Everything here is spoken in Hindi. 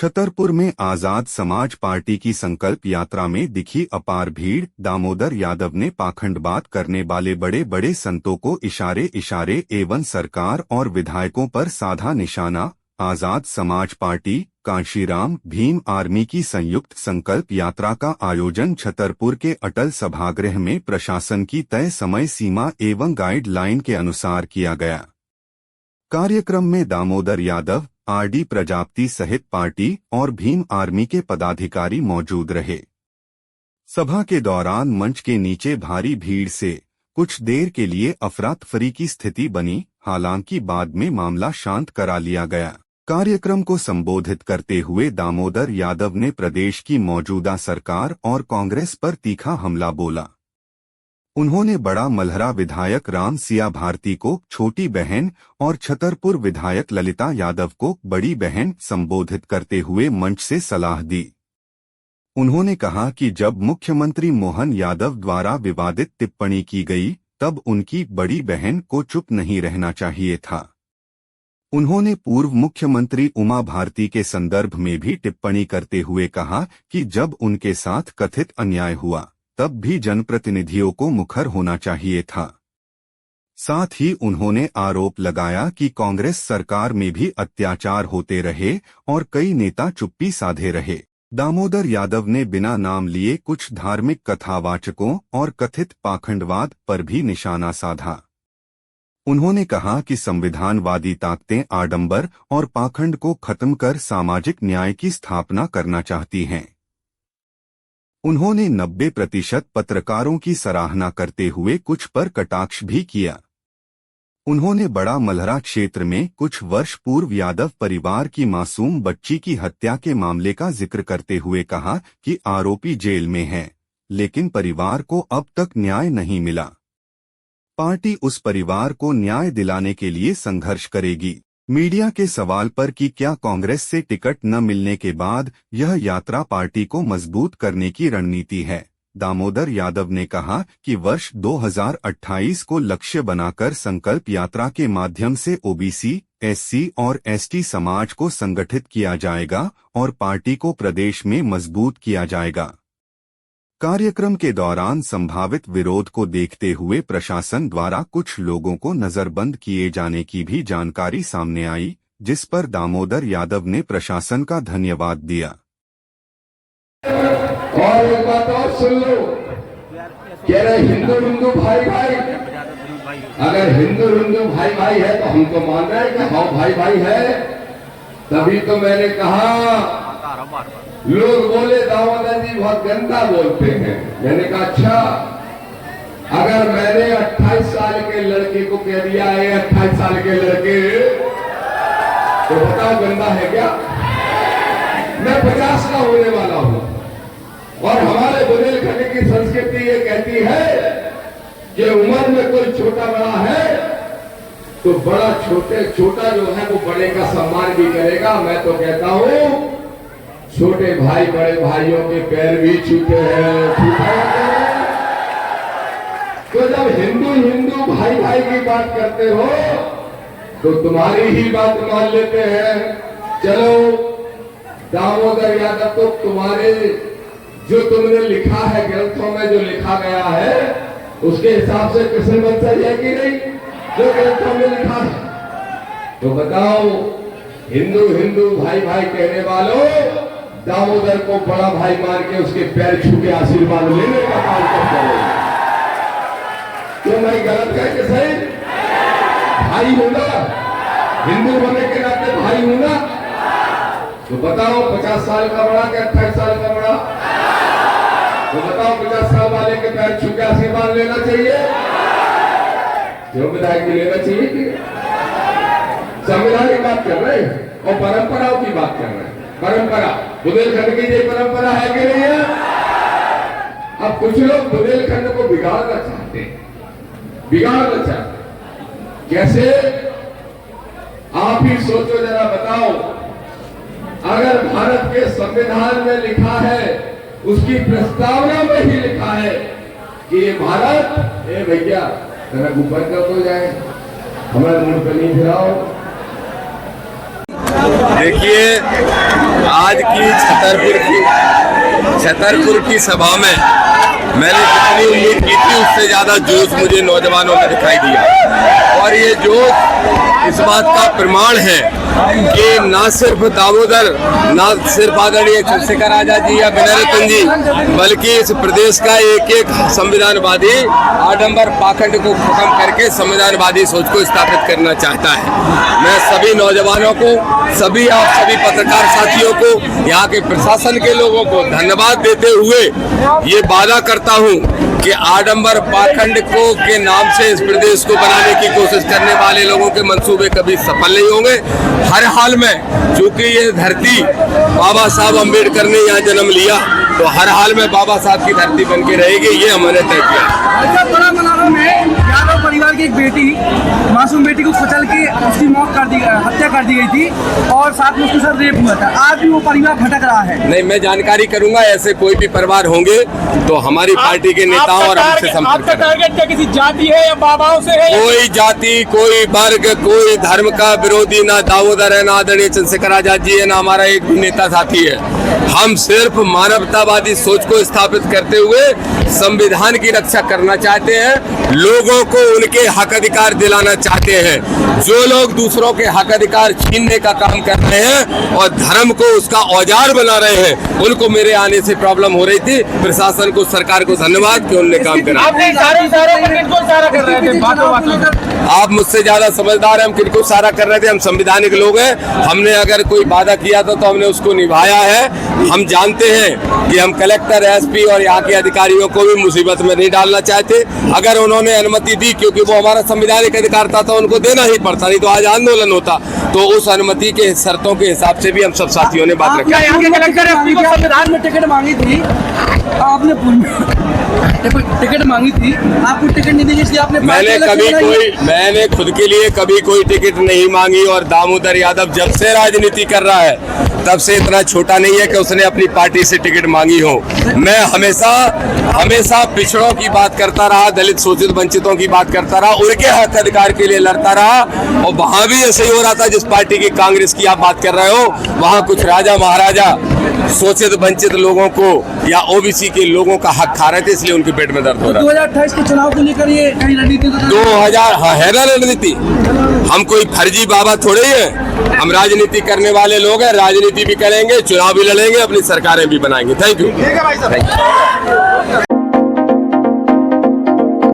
छतरपुर में आजाद समाज पार्टी की संकल्प यात्रा में दिखी अपार भीड़। दामोदर यादव ने पाखंडबात करने वाले बड़े बड़े संतों को इशारे एवं सरकार और विधायकों पर साधा निशाना। आजाद समाज पार्टी कांशीराम भीम आर्मी की संयुक्त संकल्प यात्रा का आयोजन छतरपुर के अटल सभागृह में प्रशासन की तय समय सीमा एवं गाइडलाइन के अनुसार किया गया। कार्यक्रम में दामोदर यादव, आरडी प्रजापति सहित पार्टी और भीम आर्मी के पदाधिकारी मौजूद रहे। सभा के दौरान मंच के नीचे भारी भीड़ से कुछ देर के लिए अफरा-तफरी की स्थिति बनी, हालांकि बाद में मामला शांत करा लिया गया। कार्यक्रम को संबोधित करते हुए दामोदर यादव ने प्रदेश की मौजूदा सरकार और कांग्रेस पर तीखा हमला बोला। उन्होंने बड़ा मल्हरा विधायक राम सिया भारती को छोटी बहन और छतरपुर विधायक ललिता यादव को बड़ी बहन संबोधित करते हुए मंच से सलाह दी। उन्होंने कहा कि जब मुख्यमंत्री मोहन यादव द्वारा विवादित टिप्पणी की गई तब उनकी बड़ी बहन को चुप नहीं रहना चाहिए था। उन्होंने पूर्व मुख्यमंत्री उमा भारती के संदर्भ में भी टिप्पणी करते हुए कहा कि जब उनके साथ कथित अन्याय हुआ तब भी जनप्रतिनिधियों को मुखर होना चाहिए था। साथ ही उन्होंने आरोप लगाया कि कांग्रेस सरकार में भी अत्याचार होते रहे और कई नेता चुप्पी साधे रहे। दामोदर यादव ने बिना नाम लिए कुछ धार्मिक कथावाचकों और कथित पाखंडवाद पर भी निशाना साधा। उन्होंने कहा कि संविधानवादी ताकतें आडंबर और पाखंड को खत्म कर सामाजिक न्याय की स्थापना करना चाहती हैं। उन्होंने 90% पत्रकारों की सराहना करते हुए कुछ पर कटाक्ष भी किया। उन्होंने बड़ा मल्हरा क्षेत्र में कुछ वर्ष पूर्व यादव परिवार की मासूम बच्ची की हत्या के मामले का जिक्र करते हुए कहा कि आरोपी जेल में है, लेकिन परिवार को अब तक न्याय नहीं मिला। पार्टी उस परिवार को न्याय दिलाने के लिए संघर्ष करेगी। मीडिया के सवाल पर कि क्या कांग्रेस से टिकट न मिलने के बाद यह यात्रा पार्टी को मजबूत करने की रणनीति है, दामोदर यादव ने कहा कि वर्ष 2028 को लक्ष्य बनाकर संकल्प यात्रा के माध्यम से ओबीसी, एससी और एसटी समाज को संगठित किया जाएगा और पार्टी को प्रदेश में मजबूत किया जाएगा। कार्यक्रम के दौरान संभावित विरोध को देखते हुए प्रशासन द्वारा कुछ लोगों को नजरबंद किए जाने की भी जानकारी सामने आई, जिस पर दामोदर यादव ने प्रशासन का धन्यवाद दिया। और एक बात और सुन लो, कह रहे हिंदू भाई भाई, अगर हिंदू भाई है तो हम तो मान रहे हैं कि हाँ भाई है। तभी तो मैंने कहा, लोग बोले दामोदर जी बहुत गंदा बोलते हैं। मैंने कहा अच्छा, अगर मैंने 28 साल के लड़के को कह दिया है 28 साल के लड़के, तो बताओ गंदा है क्या? मैं 50 का होने वाला हूं और हमारे बुंदेलखंड की संस्कृति ये कहती है कि उम्र में कोई छोटा बड़ा है तो बड़ा छोटा जो है वो बड़े का सम्मान भी करेगा। मैं तो कहता हूं छोटे भाई बड़े भाइयों के पैर भी छूते हैं। तो जब हिंदू भाई की बात करते हो तो तुम्हारी ही बात मान लेते हैं। चलो दामोदर यादव, तो तुम्हारे जो तुमने लिखा है ग्रंथों में जो लिखा गया है उसके हिसाब से कृष्ण वंशज है कि नहीं, जो ग्रंथों में लिखा है? तो बताओ, हिंदू भाई कहने वालों, दामोदर को बड़ा भाई मान के उसके पैर छू के आशीर्वाद लेने का काम करते हैं। तो मैं गलत कह के सही भाई हूं ना, हिंदू होने के नाते भाई हूं ना। तो बताओ 50 साल का बड़ा कि 28 साल का बड़ा? तो बताओ 50 साल वाले के पैर छू के आशीर्वाद लेना चाहिए, जो विधायक भी लेना चाहिए कि संविधान की बात कर रहे हैं और परंपराओं की बात कर रहे हैं। परंपरा बुंदेलखंड की ये परंपरा है कि नहीं है? अब कुछ लोग बुंदेलखंड को बिगाड़ना चाहते हैं। कैसे? आप ही सोचो जरा, बताओ, अगर भारत के संविधान में लिखा है, उसकी प्रस्तावना में ही लिखा है कि ये भारत, भैया जरा ऊपर कर तो जाए, हमारे मुंह पर नहीं फिराओ। देखिए आज की छतरपुर की सभा में मैंने जितनी उम्मीद की थी उससे ज्यादा जोश मुझे नौजवानों में दिखाई दिया। और ये जोश इस बात का प्रमाण है कि ना सिर्फ दामोदर, ना सिर्फ आदरणीय चंद्रशेखर आजाद जी या विनय रतन जी, बल्कि इस प्रदेश का एक एक संविधानवादी आडंबर पाखंड को खत्म करके संविधानवादी सोच को स्थापित करना चाहता है। मैं सभी नौजवानों को, सभी पत्रकार साथियों को, यहाँ के प्रशासन के लोगों को धन्यवाद देते हुए ये वादा करता हूँ कि आडंबर पाखंड को के नाम से इस प्रदेश को बनाने की कोशिश करने वाले लोगों के मंसूबे कभी सफल नहीं होंगे। हर हाल में, चूंकि ये धरती बाबा साहब अम्बेडकर ने यहाँ जन्म लिया, तो हर हाल में बाबा साहब की धरती बन के रहेगी, ये हमने तय किया। बड़ा मनाना में यादव परिवार की एक बेटी, मासूम बेटी को कुचल के उसकी हत्या कर दी गई थी और साथ में उसके साथ रेप हुआ था। आज भी वो परिवार भटक रहा है। नहीं, मैं जानकारी करूंगा। ऐसे कोई भी परिवार होंगे तो हमारी पार्टी के नेताओं और हमसे संपर्क करें। टारगेट क्या किसी जाति है या बाबाओं से है? कोई जाति, कोई वर्ग, कोई धर्म का विरोधी ना दामोदर है, ना आदरणीय चंद्रशेखर आजाद जी है, ना हमारा एक भी नेता साथी है। हम सिर्फ मानवतावादी सोच को स्थापित करते हुए संविधान की रक्षा करना चाहते हैं, लोगों को उनके हक अधिकार दिलाना चाहते हैं। जो लोग दूसरों के हक अधिकार छीनने का काम कर रहे हैं और धर्म को उसका औजार बना रहे हैं, उनको मेरे आने से प्रॉब्लम हो रही थी। प्रशासन को, सरकार को धन्यवाद कि उन्होंने काम करा। आप मुझसे ज्यादा समझदार हैं। हम किनको सारा कर रहे थे? हम संवैधानिक लोग हैं। हमने अगर कोई वादा किया था तो हमने उसको निभाया है। हम जानते हैं कि हम कलेक्टर, एसपी और यहाँ के अधिकारियों को भी मुसीबत में नहीं डालना चाहते। अगर उन्होंने अनुमति दी, क्योंकि वो हमारा संवैधानिक अधिकार था, तो उनको देना ही पड़ता, नहीं तो आज आंदोलन होता। तो उस अनुमति के शर्तों के हिसाब से भी हम सब साथियों ने बात रखी। संविधान में टिकट मांगी थी आपने, टिकट मांगी थी, आपको टिकट नहीं दी, इसलिए आपने मैंने खुद के लिए कभी कोई टिकट नहीं मांगी। और दामोदर यादव जब से राजनीति कर रहा है तब से इतना छोटा नहीं है कि उसने अपनी पार्टी से टिकट मांगी हो। मैं हमेशा पिछड़ों की बात करता रहा, दलित शोषित वंचितों की बात करता रहा, उनके हक अधिकार के लिए लड़ता रहा। और वहां भी ऐसे ही हो रहा था जिस पार्टी की, कांग्रेस की आप बात कर रहे हो, वहां कुछ राजा महाराजा शोषित वंचित लोगों को या ओबीसी के लोगों का हक खा रहे थे, इसलिए उनके पेट में दर्द हो रहा है। 2028 के चुनाव को लेकर ये कहीं रणनीति 2000 है ना रणनीति। हम कोई फर्जी बाबा थोड़े ही है। हम राजनीति करने वाले लोग हैं, राजनीति भी करेंगे, चुनाव भी लड़ेंगे, अपनी सरकारें भी बनाएंगे। Thank you.